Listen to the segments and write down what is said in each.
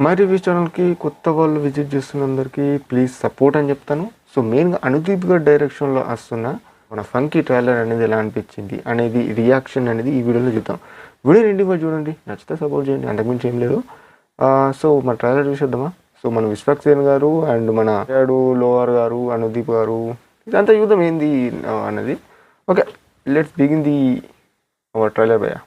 My reviews ఛానల్కి కొత్త వాళ్ళు విజిట్ చేస్తున్న అందరికీ ప్లీజ్ సపోర్ట్ అని చెప్తాను. సో మెయిన్గా అనుదీప్ గారి డైరెక్షన్లో వస్తున్న మన ఫంకీ ట్రైలర్ అనేది ఎలా అనిపించింది అనేది రియాక్షన్ అనేది ఈ వీడియోలో చూద్దాం. వీడియో ఇంటికి చూడండి, నచ్చితే సపోర్ట్ చేయండి, అంతకుమించి ఏం లేదు. సో మన ట్రైలర్ చూసేద్దామా. సో మన విశ్వక్సేన్ గారు అండ్ మన లోవర్ గారు అనుదీప్ గారు ఇదంతా చూద్దాం ఏంది అన్నది. Okay, let's begin the our trailer భయ్యా.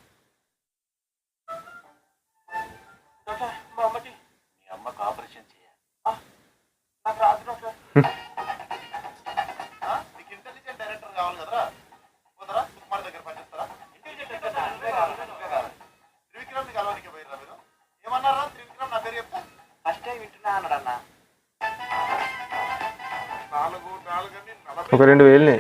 ఒక 2,000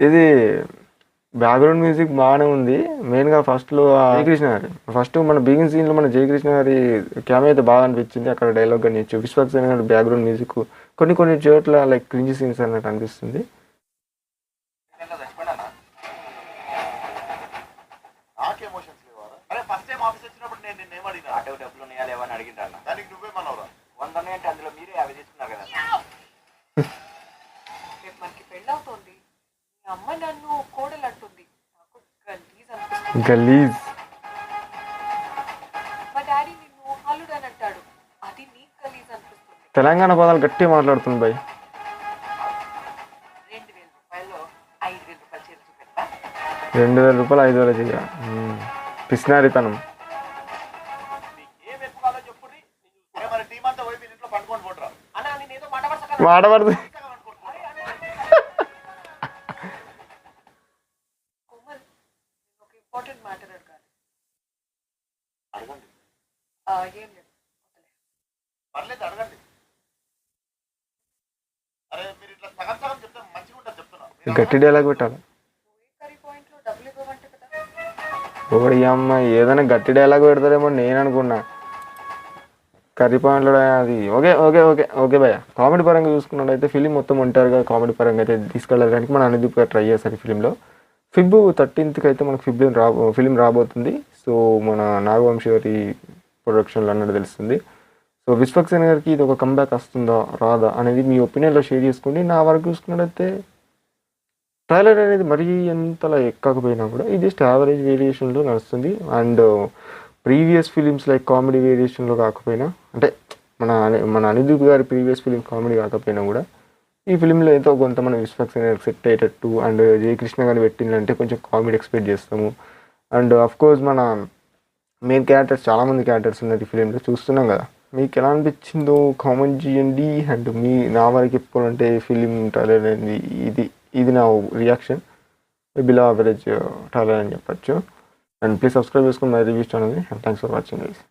ఇది బ్యాక్గ్రౌండ్ మ్యూజిక్ బాగానే ఉంది. మెయిన్గా ఫస్ట్లో జయకృష్ణ గారి ఫస్ట్ మన బిగిన్ సీన్లో మన జయకృష్ణ గారి క్యామెరా అయితే బాగా అనిపించింది. అక్కడ డైలాగ్ కానీ విశ్వక్సేన్ గారి బ్యాక్గ్రౌండ్ మ్యూజిక్ కొన్ని చోట్ల లైక్ క్రింజ్ సీన్స్ అన్నట్టు అనిపిస్తుంది. గలీజ్ తెలంగాణ పదాలు గట్టిగా మాట్లాడుతుంది బాయ్. 2,000 రూపాయలు 5,000 చెయ్య పిసినారితనం. మాటపడుతుంది గట్టి డైలాగ్ పెట్టాలి. ఓడి అమ్మ ఏదైనా గట్టి డైలాగ్ పెడతారేమో నేను అనుకున్నా. కర్రీ పాయింట్లో అది ఓకే ఓకే ఓకే ఓకే భయ్య. కామెడీ పరంగా చూసుకున్నట్టయితే ఫిలిం మొత్తం ఒంటారుగా కామెడీ పరంగా అయితే తీసుకెళ్ళడానికి మన అనుదీప్ గారు ట్రై చేస్తారు. ఈ ఫిలింలో ఫిబ్ 13th అయితే మనకు ఫిలిం రాబోతుంది. సో మన నాగవంశీ గారి ప్రొడక్షన్లో అన్నట్టు తెలుస్తుంది. సో విశ్వక్సేన్ గారికి ఇది ఒక కంబ్యాక్ వస్తుందా రాదా అనేది మీ ఒపీనియన్లో షేర్ చేసుకోండి. నా వరకు చూసుకున్నట్టయితే ట్రైలర్ అనేది మరీ ఎంతలా ఎక్కకపోయినా కూడా ఇది జస్ట్ యావరేజ్ వేరియేషన్లో నడుస్తుంది. And previous films like comedy వేరియేషన్లో కాకపోయినా, అంటే మన అనుదీప్ గారి ప్రీవియస్ ఫిలిం కామెడీ కాకపోయినా కూడా ఈ ఫిలింలో ఎంతో కొంత మన విశ్వక్సేన్ గారికి సెట్ అయ్యేటట్టు అండ్ జయకృష్ణ గారిని పెట్టిందంటే కొంచెం కామెడీ ఎక్స్పెక్ట్ చేస్తాము. అండ్ అఫ్కోర్స్ మన మెయిన్ క్యారెక్టర్స్ చాలామంది క్యారెక్టర్స్ ఉన్నారు ఈ ఫిలింలో చూస్తున్నాం కదా. మీకు ఎలా అనిపించిందో కామెంట్ చేయండి. అండ్ నా వరకు చెప్పుకోవాలంటే ఫిలిం ట్రైలర్ అనేది ఇది నా రియాక్షన్. బిలో యావరేజ్ ట్రైలర్ అని చెప్పచ్చు. అండ్ ప్లీజ్ సబ్స్క్రైబ్ చేసుకుని మై రివ్యూస్ ఛానల్ని. And thanks for watching guys.